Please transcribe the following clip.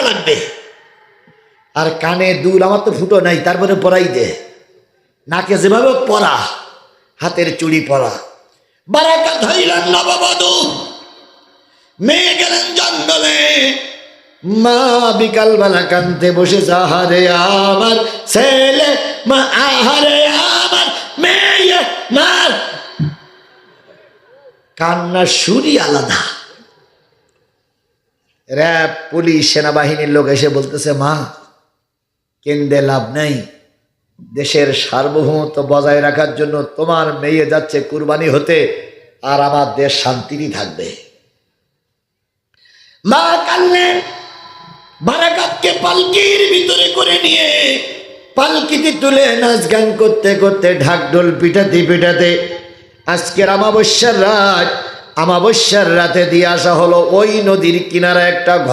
লাগবে। আর কানে দুল, আমার তো ফুটো নাই, তারপরে পরাই দে। নাকে যেভাবে পরা, হাতের চুড়ি পরা। বারাকাত হইলেন নববধূ, মেয়ে গেলেন জঙ্গলে। মা বিকালবেলা কানতে বসে, আহারে আমার ছেলে, মা আহারে আমার মেয়ে। মার কান্নার সুরই আলাদা। র্যাব, পুলিশ, সেনাবাহিনীর লোক এসে বলতেছে, মা কেন্দে লাভ নেই, দেশের সার্বভৌমত্ব বজায় রাখার জন্য তোমার মেয়ে যাচ্ছে কুরবানি হতে, আর আমার দেশ শান্তিরই থাকবে। মা কানলেন। বারাকাতকে পালকির ভিতরে করে নিয়ে পালকিতে তুলে নাচ গান করতে করতে, ঢাকঢোল পিটাতে পিটাতে আজকের অমাবস্যার রাত, অমাবস্যার রাতে দিয়ে আসা হলো ওই নদীর কিনারা একটা